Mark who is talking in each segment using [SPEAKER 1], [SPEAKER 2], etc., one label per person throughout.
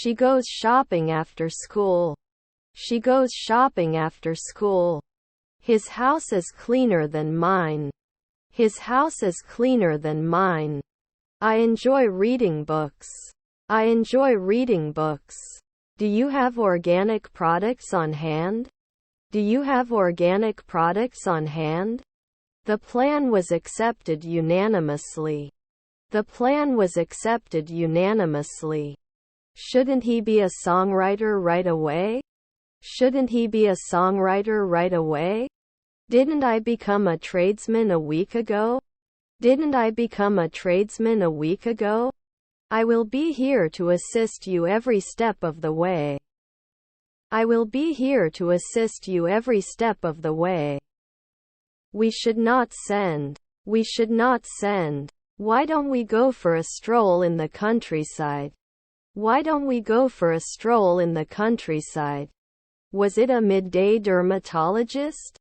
[SPEAKER 1] She goes shopping after school. She goes shopping after school. His house is cleaner than mine. His house is cleaner than mine. I enjoy reading books. I enjoy reading books. Do you have organic products on hand? Do you have organic products on hand? The plan was accepted unanimously. The plan was accepted unanimously. Shouldn't he be a songwriter right away? Shouldn't he be a songwriter right away? Didn't I become a tradesman a week ago? Didn't I become a tradesman a week ago? I will be here to assist you every step of the way. I will be here to assist you every step of the way. We should not send. We should not send. Why don't we go for a stroll in the countryside? Why don't we go for a stroll in the countryside? Was it a midday dermatologist?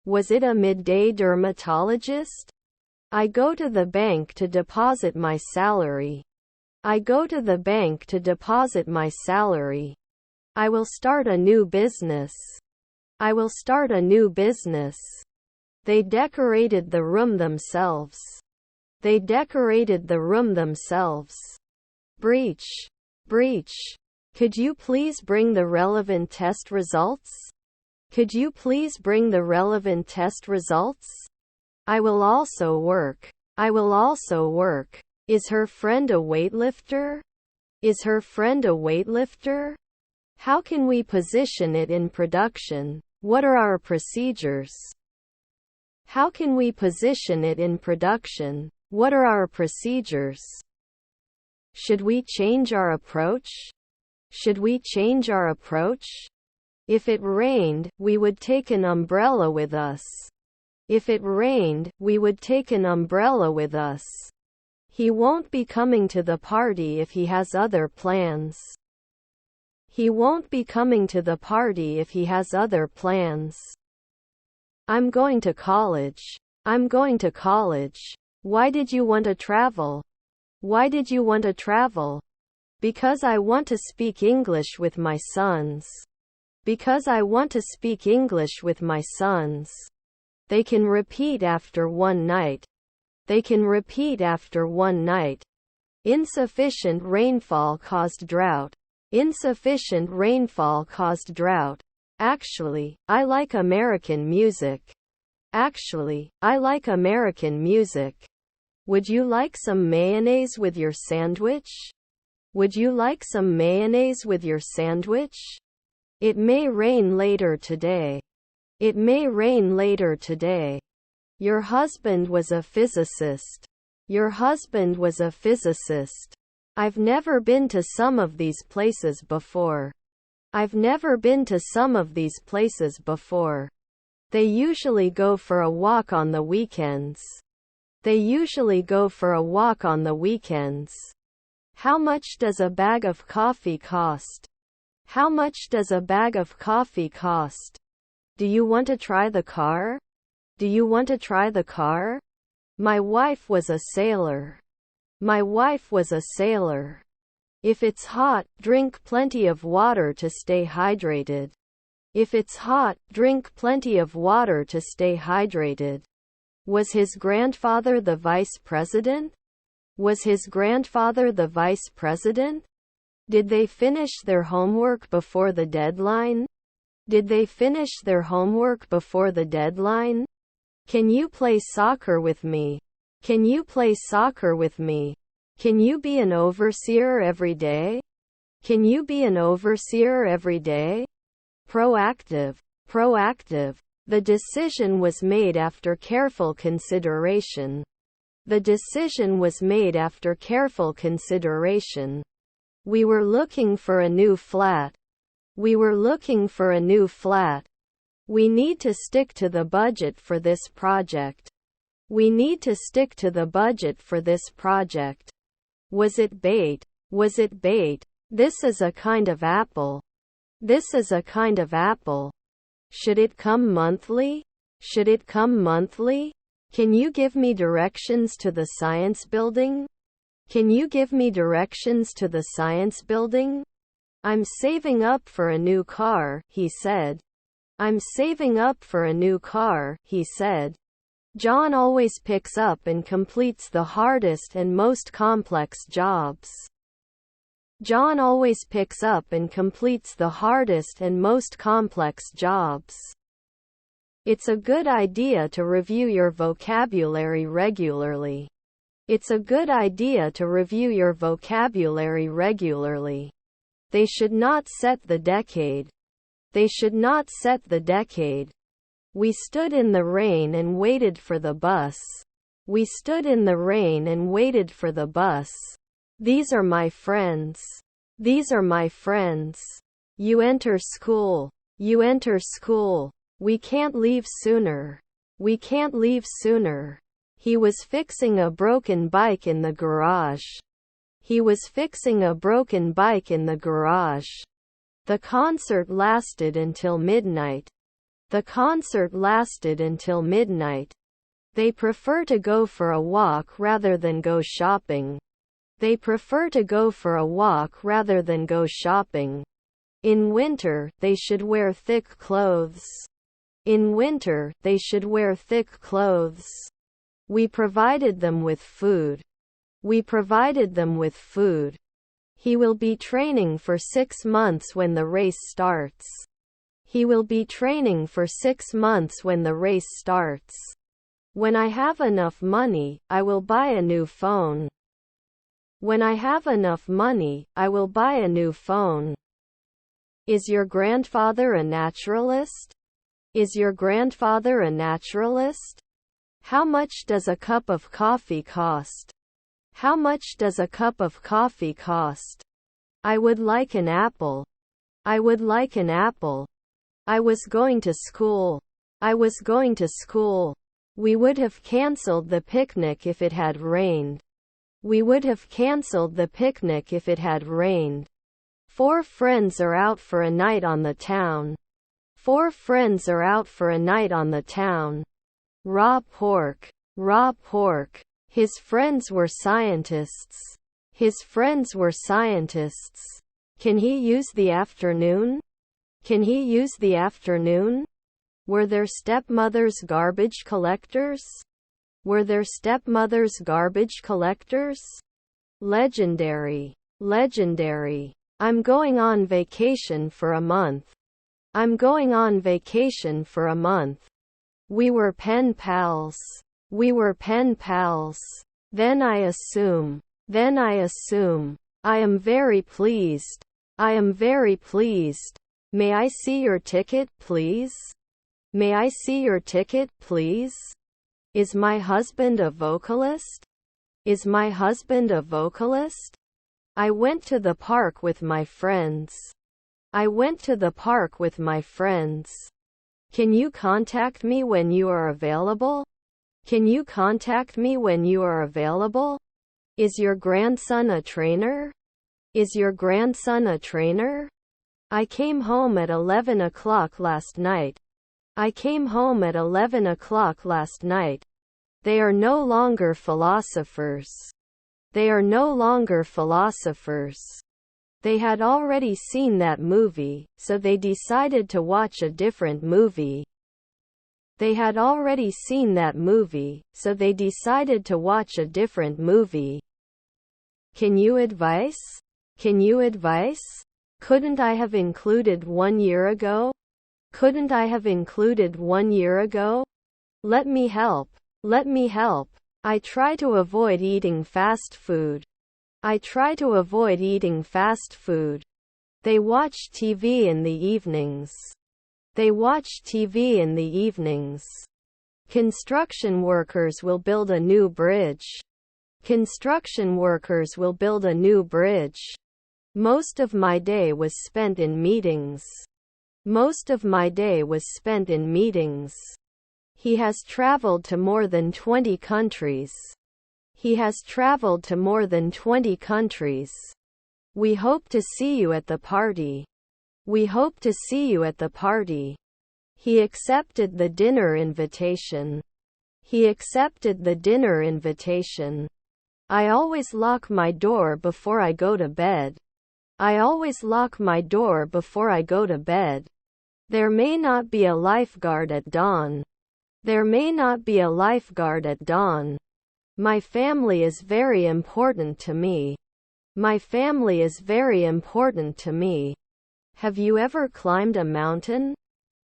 [SPEAKER 1] Was it a midday dermatologist? I go to the bank to deposit my salary. I go to the bank to deposit my salary. I will start a new business. I will start a new business. They decorated the room themselves. They decorated the room themselves. Breach. Breach. Could you please bring the relevant test results? Could you please bring the relevant test results? I will also work. I will also work. Is her friend a weightlifter? Is her friend a weightlifter? How can we position it in production? What are our procedures? How can we position it in production? What are our procedures? Should we change our approach? Should we change our approach? If it rained, we would take an umbrella with us. If it rained, we would take an umbrella with us. He won't be coming to the party if he has other plans. He won't be coming to the party if he has other plans. I'm going to college. I'm going to college. Why did you want to travel? Why did you want to travel? Because I want to speak English with my sons. Because I want to speak English with my sons. They can repeat after one night. They can repeat after one night. Insufficient rainfall caused drought. Insufficient rainfall caused drought. Actually, I like American music. Actually, I like American music. Would you like some mayonnaise with your sandwich? Would you like some mayonnaise with your sandwich? It may rain later today. It may rain later today. Your husband was a physicist. Your husband was a physicist. I've never been to some of these places before. I've never been to some of these places before. They usually go for a walk on the weekends. They usually go for a walk on the weekends. How much does a bag of coffee cost? How much does a bag of coffee cost? Do you want to try the car? Do you want to try the car? My wife was a sailor. My wife was a sailor. If it's hot, drink plenty of water to stay hydrated. If it's hot, drink plenty of water to stay hydrated. Was his grandfather the vice president? Was his grandfather the vice president? Did they finish their homework before the deadline? Did they finish their homework before the deadline? Can you play soccer with me? Can you play soccer with me? Can you be an overseer every day? Can you be an overseer every day? Proactive. Proactive. The decision was made after careful consideration. The decision was made after careful consideration. We were looking for a new flat. We were looking for a new flat. We need to stick to the budget for this project. We need to stick to the budget for this project. Was it bait? Was it bait? This is a kind of apple. This is a kind of apple. Should it come monthly? Should it come monthly? Can you give me directions to the science building? Can you give me directions to the science building? I'm saving up for a new car, he said. I'm saving up for a new car, he said. John always picks up and completes the hardest and most complex jobs. John always picks up and completes the hardest and most complex jobs. It's a good idea to review your vocabulary regularly. It's a good idea to review your vocabulary regularly. They should not set the decade. They should not set the decade. We stood in the rain and waited for the bus. We stood in the rain and waited for the bus. These are my friends. These are my friends. You enter school. You enter school. We can't leave sooner. We can't leave sooner. He was fixing a broken bike in the garage. He was fixing a broken bike in the garage. The concert lasted until midnight. The concert lasted until midnight. They prefer to go for a walk rather than go shopping. They prefer to go for a walk rather than go shopping. In winter, they should wear thick clothes. In winter, they should wear thick clothes. We provided them with food. We provided them with food. He will be training for 6 months when the race starts. He will be training for 6 months when the race starts. When I have enough money, I will buy a new phone. When I have enough money, I will buy a new phone. Is your grandfather a naturalist? Is your grandfather a naturalist? How much does a cup of coffee cost? How much does a cup of coffee cost? I would like an apple. I would like an apple. I was going to school. I was going to school. We would have cancelled the picnic if it had rained. We would have cancelled the picnic if it had rained. 4 friends are out for a night on the town. 4 friends are out for a night on the town. Raw pork. Raw pork. His friends were scientists. His friends were scientists. Can he use the afternoon? Can he use the afternoon? Were their stepmothers garbage collectors? Were their stepmothers garbage collectors? Legendary. Legendary. I'm going on vacation for a month. I'm going on vacation for a month. We were pen pals. We were pen pals. Then I assume. Then I assume. I am very pleased. I am very pleased. May I see your ticket, please? May I see your ticket, please? Is my husband a vocalist? Is my husband a vocalist? I went to the park with my friends. I went to the park with my friends. Can you contact me when you are available? Can you contact me when you are available? Is your grandson a trainer? Is your grandson a trainer? I came home at 11 o'clock last night. I came home at 11 o'clock last night. They are no longer philosophers. They are no longer philosophers. They had already seen that movie, so they decided to watch a different movie. They had already seen that movie, so they decided to watch a different movie. Can you advise? Can you advise? Couldn't I have included 1 year ago? Couldn't I have included 1 year ago? Let me help. Let me help. I try to avoid eating fast food. I try to avoid eating fast food. They watch TV in the evenings. They watch TV in the evenings. Construction workers will build a new bridge. Construction workers will build a new bridge. Most of my day was spent in meetings. Most of my day was spent in meetings. He has traveled to more than 20 countries. He has traveled to more than 20 countries. We hope to see you at the party. We hope to see you at the party. He accepted the dinner invitation. He accepted the dinner invitation. I always lock my door before I go to bed. I always lock my door before I go to bed. There may not be a lifeguard at dawn. There may not be a lifeguard at dawn. My family is very important to me. My family is very important to me. Have you ever climbed a mountain?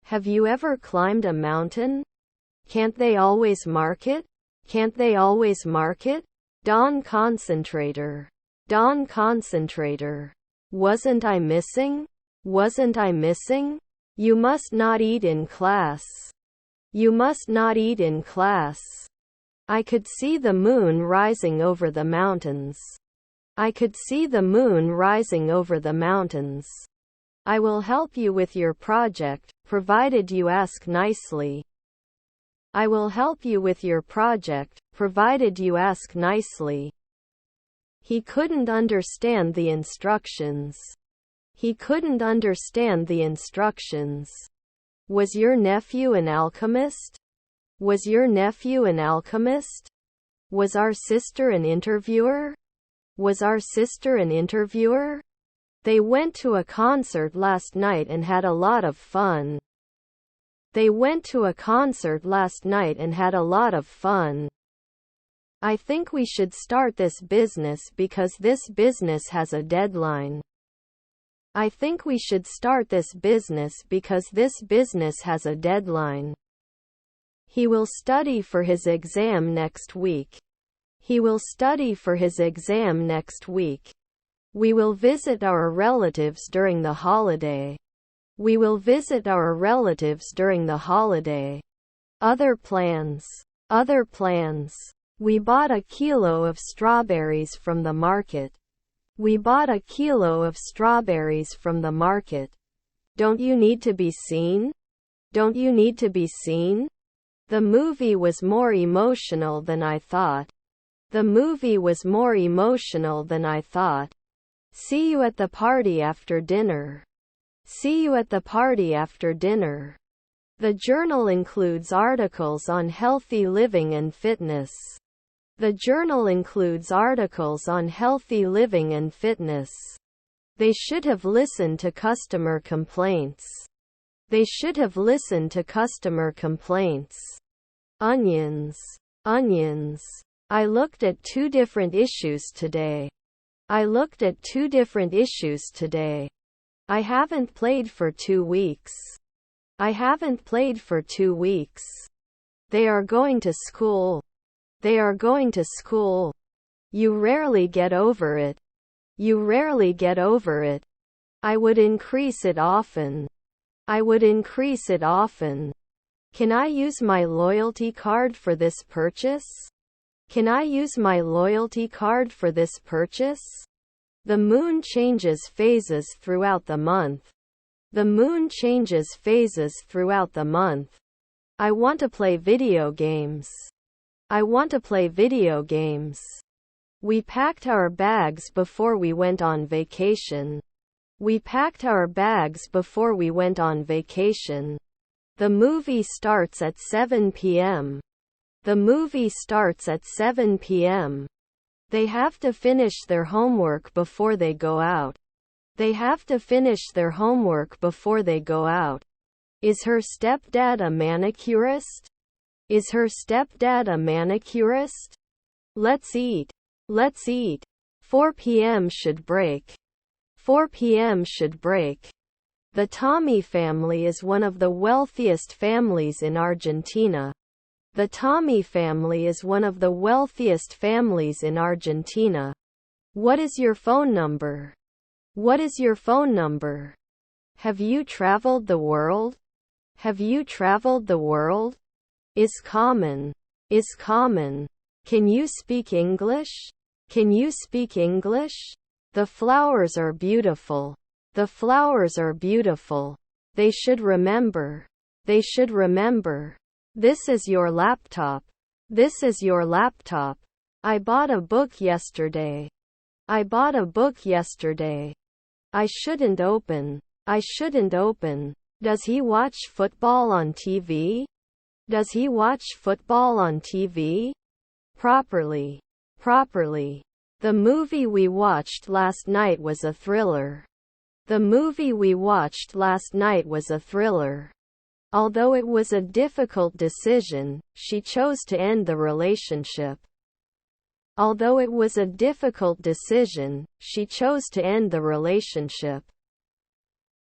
[SPEAKER 1] Have you ever climbed a mountain? Can't they always mark it? Can't they always mark it? Dawn concentrator. Dawn concentrator. Wasn't I missing? Wasn't I missing? You must not eat in class. You must not eat in class. I could see the moon rising over the mountains. I could see the moon rising over the mountains. I will help you with your project, provided you ask nicely. I will help you with your project, provided you ask nicely. He couldn't understand the instructions. He couldn't understand the instructions. Was your nephew an alchemist? Was your nephew an alchemist? Was our sister an interviewer? Was our sister an interviewer? They went to a concert last night and had a lot of fun. They went to a concert last night and had a lot of fun. I think we should start this business because this business has a deadline. I think we should start this business because this business has a deadline. He will study for his exam next week. He will study for his exam next week. We will visit our relatives during the holiday. We will visit our relatives during the holiday. Other plans. Other plans. We bought a kilo of strawberries from the market. We bought a kilo of strawberries from the market. Don't you need to be seen? Don't you need to be seen? The movie was more emotional than I thought. The movie was more emotional than I thought. See you at the party after dinner. See you at the party after dinner. The journal includes articles on healthy living and fitness. The journal includes articles on healthy living and fitness. They should have listened to customer complaints. They should have listened to customer complaints. Onions. Onions. I looked at 2 different issues today. I looked at 2 different issues today. I haven't played for 2 weeks. I haven't played for 2 weeks. They are going to school. They are going to school. You rarely get over it. You rarely get over it. I would increase it often. I would increase it often. Can I use my loyalty card for this purchase? Can I use my loyalty card for this purchase? The moon changes phases throughout the month. The moon changes phases throughout the month. I want to play video games. I want to play video games. We packed our bags before we went on vacation. We packed our bags before we went on vacation. The movie starts at 7 p.m. The movie starts at 7 p.m. They have to finish their homework before they go out. They have to finish their homework before they go out. Is her stepdad a manicurist? Is her stepdad a manicurist? Let's eat. Let's eat. 4 p.m. should break. 4 p.m. should break. The Tommy family is one of the wealthiest families in Argentina. The Tommy family is one of the wealthiest families in Argentina. What is your phone number? What is your phone number? Have you traveled the world? Have you traveled the world? Is common. Is common. Can you speak English? Can you speak English? The flowers are beautiful. The flowers are beautiful. They should remember. They should remember. This is your laptop. This is your laptop. I bought a book yesterday. I bought a book yesterday. I shouldn't open. I shouldn't open. Does he watch football on TV? Does he watch football on TV? Properly. Properly. The movie we watched last night was a thriller. The movie we watched last night was a thriller. Although it was a difficult decision, she chose to end the relationship. Although it was a difficult decision, she chose to end the relationship.